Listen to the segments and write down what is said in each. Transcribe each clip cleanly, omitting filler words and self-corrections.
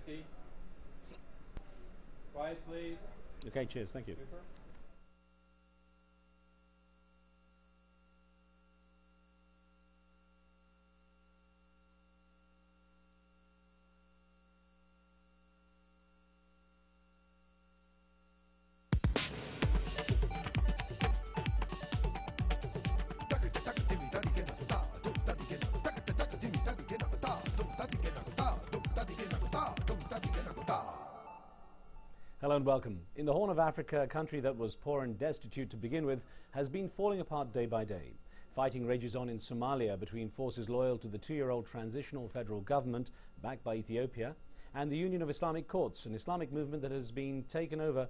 Keith. Quiet, please. Okay, cheers. Thank you. Super. Hello and welcome. In the Horn of Africa, a country that was poor and destitute to begin with has been falling apart day by day. Fighting rages on in Somalia between forces loyal to the two-year-old transitional federal government backed by Ethiopia and the Union of Islamic Courts, an Islamic movement that has been taking over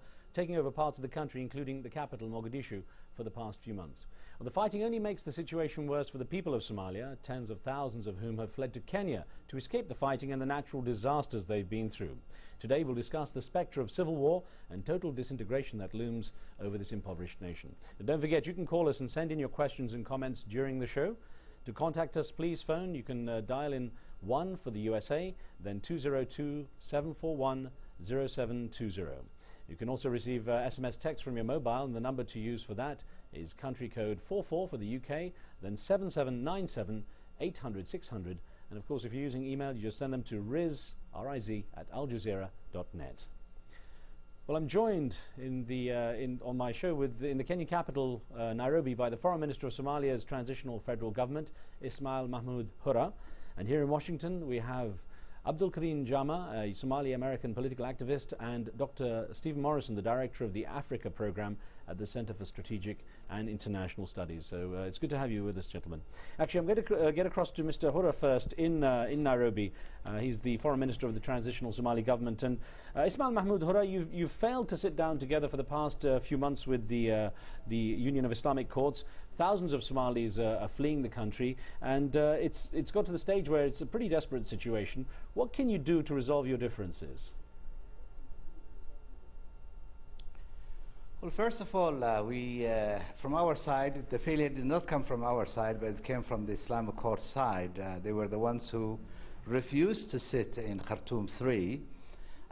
parts of the country, including the capital, Mogadishu, for the past few months. Well, the fighting only makes the situation worse for the people of Somalia, tens of thousands of whom have fled to Kenya to escape the fighting and the natural disasters they've been through. Today we'll discuss the spectre of civil war and total disintegration that looms over this impoverished nation. And don't forget, you can call us and send in your questions and comments during the show. To contact us, please phone. You can dial in 1 for the USA, then 202-741-0720. You can also receive SMS text from your mobile, and the number to use for that is country code 44 for the UK, then 7797 800 600. And of course, if you're using email, you just send them to riz, R-I-Z, at aljazeera.net. Well, I'm joined on my show in the Kenyan capital, Nairobi, by the Foreign Minister of Somalia's Transitional Federal Government, Ismail Mahmoud Hurra. And here in Washington, we have Abdul Karim Jama, a Somali-American political activist, and Dr. Stephen Morrison, the director of the Africa program at the Center for Strategic and International Studies. So it's good to have you with us, gentlemen. Actually, I'm going to get across to Mr. Hurra first in Nairobi. He's the Foreign Minister of the Transitional Somali Government. And Ismail Mahmoud Hurra, you've failed to sit down together for the past few months with the Union of Islamic Courts. Thousands of Somalis are fleeing the country, and it's got to the stage where it's a pretty desperate situation. What can you do to resolve your differences? Well, first of all, from our side, the failure did not come from our side, but it came from the Islamic Court side. They were the ones who refused to sit in Khartoum 3,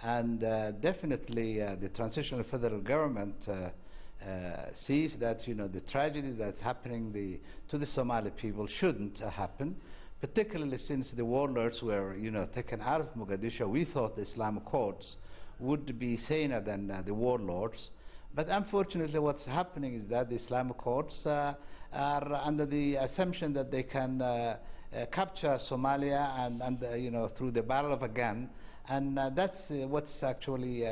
and definitely the transitional federal government sees that the tragedy that's happening to the Somali people shouldn't happen, particularly since the warlords were taken out of Mogadishu. We thought the Islamic courts would be saner than the warlords, but unfortunately what's happening is that the Islamic courts are under the assumption that they can capture Somalia and through the barrel of a gun, and that's what's actually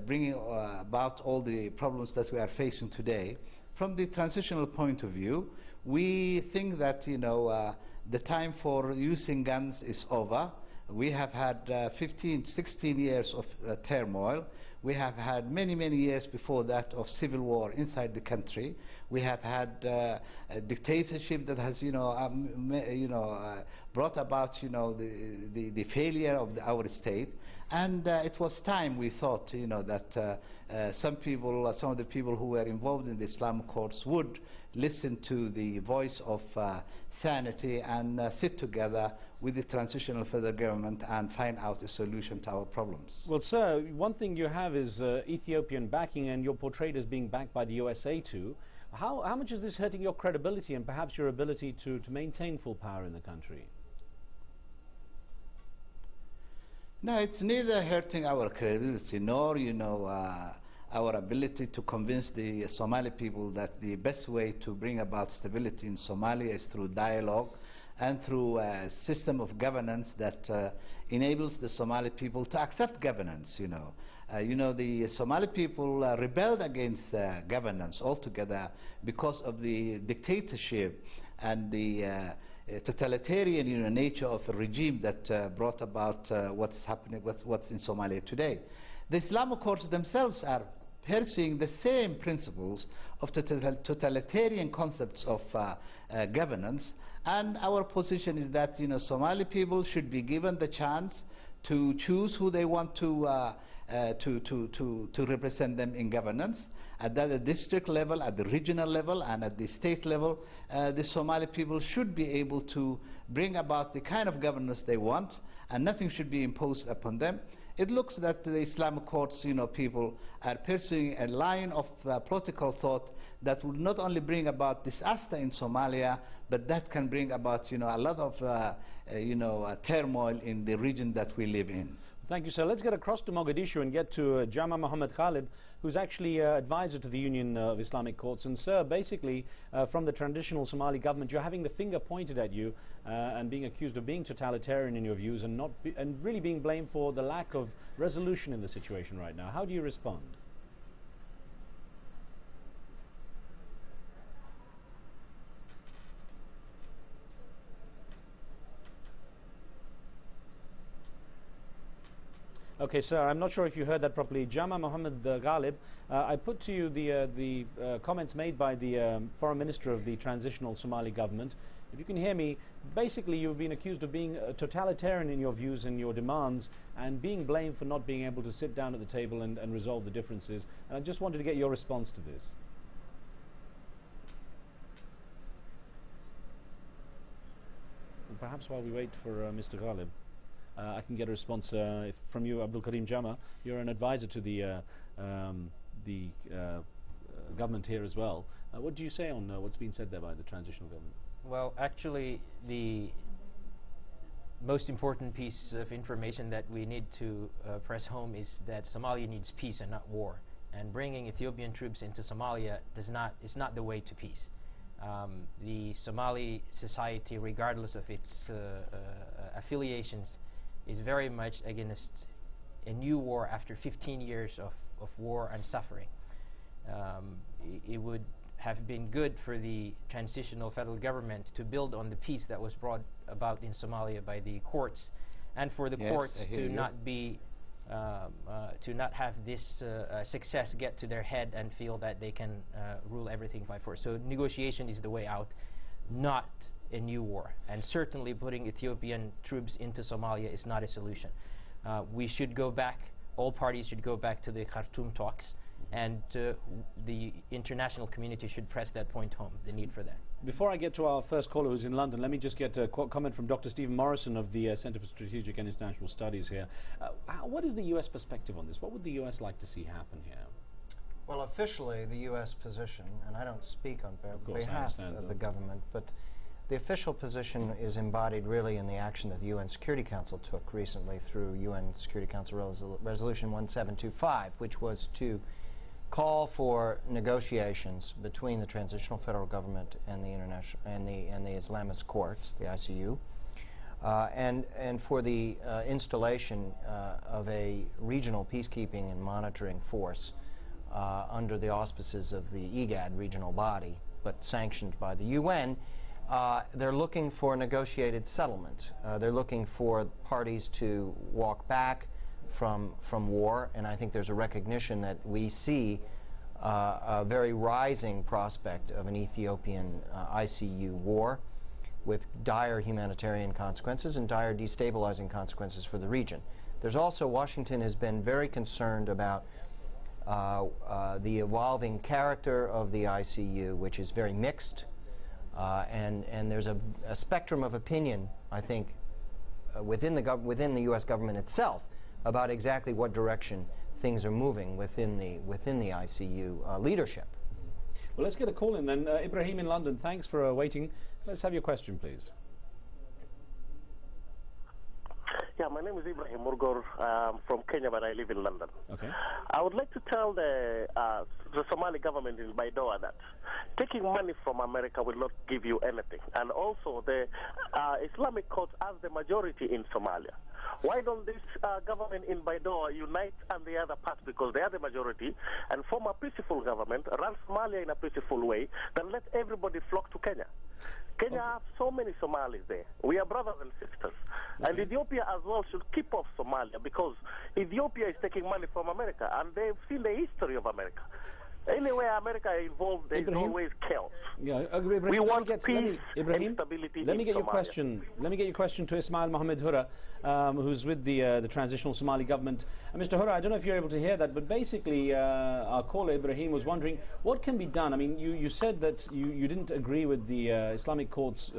bringing about all the problems that we are facing today. From the transitional point of view, we think that the time for using guns is over. We have had 15, 16 years of turmoil. We have had many, many years before that of civil war inside the country. We have had a dictatorship that has, brought about, the failure of our state. And it was time, we thought, that some of the people who were involved in the Islamic courts would listen to the voice of sanity and sit together with the transitional federal government and find out a solution to our problems. Well, sir, one thing you have is Ethiopian backing, and you're portrayed as being backed by the USA too. How much is this hurting your credibility and perhaps your ability to maintain full power in the country? No, it's neither hurting our credibility nor, our ability to convince the Somali people that the best way to bring about stability in Somalia is through dialogue and through a system of governance that enables the Somali people to accept governance. The Somali people rebelled against governance altogether because of the dictatorship and the totalitarian nature of a regime that brought about what's happening, what's in Somalia today. The Islamic courts themselves are pursuing the same principles of totalitarian concepts of governance, and our position is that Somali people should be given the chance to choose who they want to represent them in governance at the district level, at the regional level, and at the state level. The Somali people should be able to bring about the kind of governance they want, and nothing should be imposed upon them. it looks that the Islamic courts, people are pursuing a line of political thought that will not only bring about disaster in Somalia, but that can bring about, a lot of, turmoil in the region that we live in. Thank you, sir. Let's get across to Mogadishu and get to Jama Mohammed Khalid, who's actually advisor to the Union of Islamic Courts. And sir, basically, from the traditional Somali government, you're having the finger pointed at you and being accused of being totalitarian in your views and really being blamed for the lack of resolution in the situation right now. How do you respond? Okay, sir, I'm not sure if you heard that properly. Jama Mohammed Ghalib, I put to you the comments made by the Foreign Minister of the Transitional Somali Government. If you can hear me, basically you've been accused of being totalitarian in your views and your demands and being blamed for not being able to sit down at the table and resolve the differences. And I just wanted to get your response to this. And perhaps while we wait for Mr. Ghalib, I can get a response from you, Abdul Karim Jama. You're an advisor to the government here as well. What do you say on what's been said there by the transitional government? Well, actually, the most important piece of information that we need to press home is that Somalia needs peace and not war. And bringing Ethiopian troops into Somalia is not the way to peace. The Somali society, regardless of its affiliations, is very much against a new war after 15 years of war and suffering. It would have been good for the transitional federal government to build on the peace that was brought about in Somalia by the courts, and for the courts to not have this success get to their head and feel that they can rule everything by force. So negotiation is the way out, not a new war, and certainly putting Ethiopian troops into Somalia is not a solution. We should go back, all parties should go back to the Khartoum talks, and the international community should press that point home, the need for that. Before I get to our first caller who's in London, let me just get a comment from Dr. Stephen Morrison of the Center for Strategic and International Studies here. What is the U.S. perspective on this? What would the U.S. like to see happen here? Well, officially, the U.S. position, and I don't speak on behalf of the government, but the official position is embodied really in the action that the UN Security Council took recently through UN Security Council Resolution 1725, which was to call for negotiations between the transitional federal government and the international and the Islamist courts, the ICU, and for the installation of a regional peacekeeping and monitoring force under the auspices of the IGAD regional body, but sanctioned by the UN. They're looking for a negotiated settlement. They're looking for parties to walk back from war, and I think there's a recognition that we see a very rising prospect of an Ethiopian ICU war with dire humanitarian consequences and dire destabilizing consequences for the region. There's also, Washington has been very concerned about the evolving character of the ICU, which is very mixed. And there's a spectrum of opinion, I think, within the U.S. government itself about exactly what direction things are moving within the ICU leadership. Well, let's get a call in then. Ibrahim in London, thanks for waiting. Let's have your question, please. Yeah, my name is Ibrahim Murgor. I'm from Kenya, but I live in London. Okay. I would like to tell the Somali government in Baidoa that taking money from America will not give you anything. And also, the Islamic courts have the majority in Somalia. Why don't this government in Baidoa unite and the other parts, because they are the majority, and form a peaceful government, run Somalia in a peaceful way, then let everybody flock to Kenya. Kenya have so many Somalis there. We are brothers and sisters. Okay. And Ethiopia as well should keep off Somalia, because Ethiopia is taking money from America, and they've seen the history of America. Anywhere America is involved, there is always chaos. Yeah, Ibrahim, we want peace and stability. Let me get your question. Let me get your question to Ismail Mohammed Hurra, who's with the transitional Somali government. Mr. Hurra, I don't know if you're able to hear that, but basically, our caller Ibrahim was wondering what can be done. I mean, you said that you didn't agree with the Islamic court's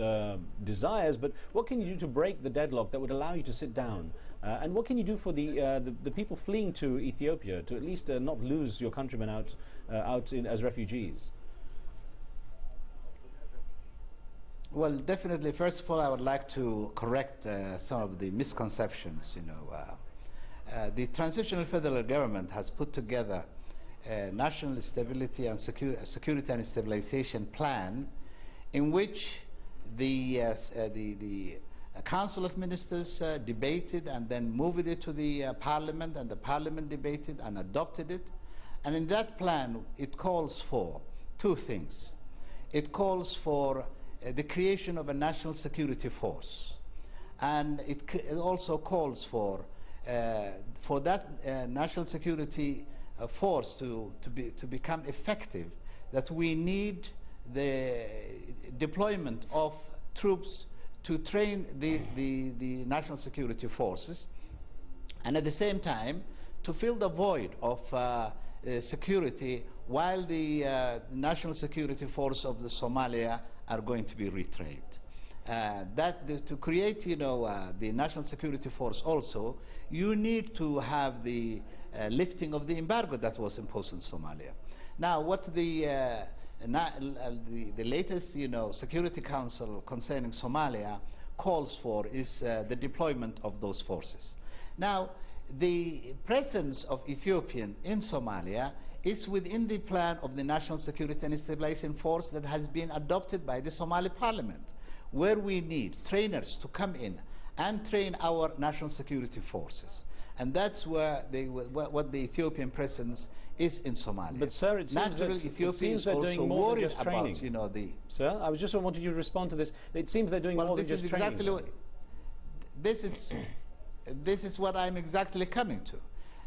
desires, but what can you do to break the deadlock that would allow you to sit down And what can you do for the people fleeing to Ethiopia to at least not lose your countrymen out as refugees? Well, definitely, first of all, I would like to correct some of the misconceptions. The transitional federal government has put together a national stability and security and stabilization plan in which the Council of Ministers debated and then moved it to the Parliament, and the Parliament debated and adopted it. And in that plan, it calls for two things. It calls for the creation of a national security force, and it also calls for that national security force to become effective, that we need the deployment of troops to train the national security forces, and at the same time to fill the void of security while the national security force of the Somalia are going to be retrained. To create, the national security force also, you need to have the lifting of the embargo that was imposed in Somalia. Now, what the latest, Security Council concerning Somalia calls for is the deployment of those forces. Now, the presence of Ethiopian in Somalia is within the plan of the National Security and Stabilization Force that has been adopted by the Somali Parliament, where we need trainers to come in and train our national security forces. And that's where what the Ethiopian presence is in Somalia. But sir, it seems that Ethiopia is also worried about, Sir, I was just wanting you to respond to this. It seems they're doing more than just training. This is what I'm exactly coming to.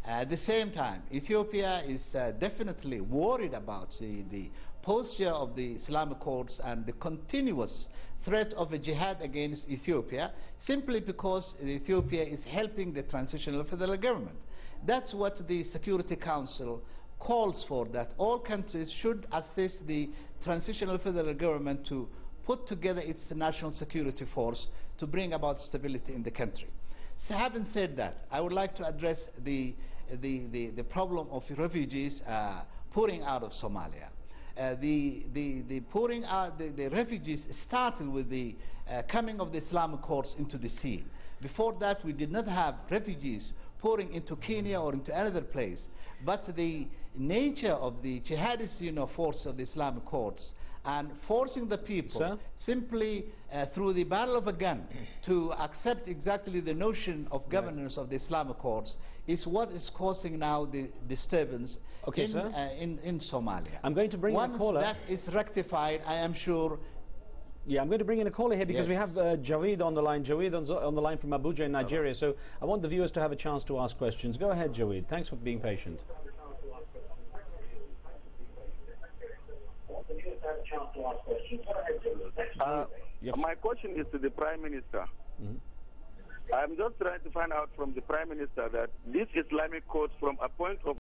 At the same time, Ethiopia is definitely worried about the posture of the Islamic courts and the continuous threat of a jihad against Ethiopia, simply because Ethiopia is helping the transitional federal government. That's what the Security Council calls for, that all countries should assist the transitional federal government to put together its national security force to bring about stability in the country. So having said that, I would like to address the problem of refugees pouring out of Somalia. The pouring out, the refugees started with the coming of the Islamic courts into the scene. Before that, we did not have refugees pouring into Kenya or into another place. But the nature of the jihadist force of the Islamic courts and forcing the people simply through the barrel of a gun to accept exactly the notion of governance of the Islamic courts is what is causing now the disturbance in Somalia. I'm going to bring in a caller. Once that is rectified, I am sure. Yeah, I'm going to bring in a caller here because we have Jaweed on the line. Jaweed on the line from Abuja in Nigeria. So I want the viewers to have a chance to ask questions. Go ahead, Jaweed. Thanks for being patient. My question is to the Prime Minister. I'm just trying to find out from the Prime Minister that these Islamic courts, from a point of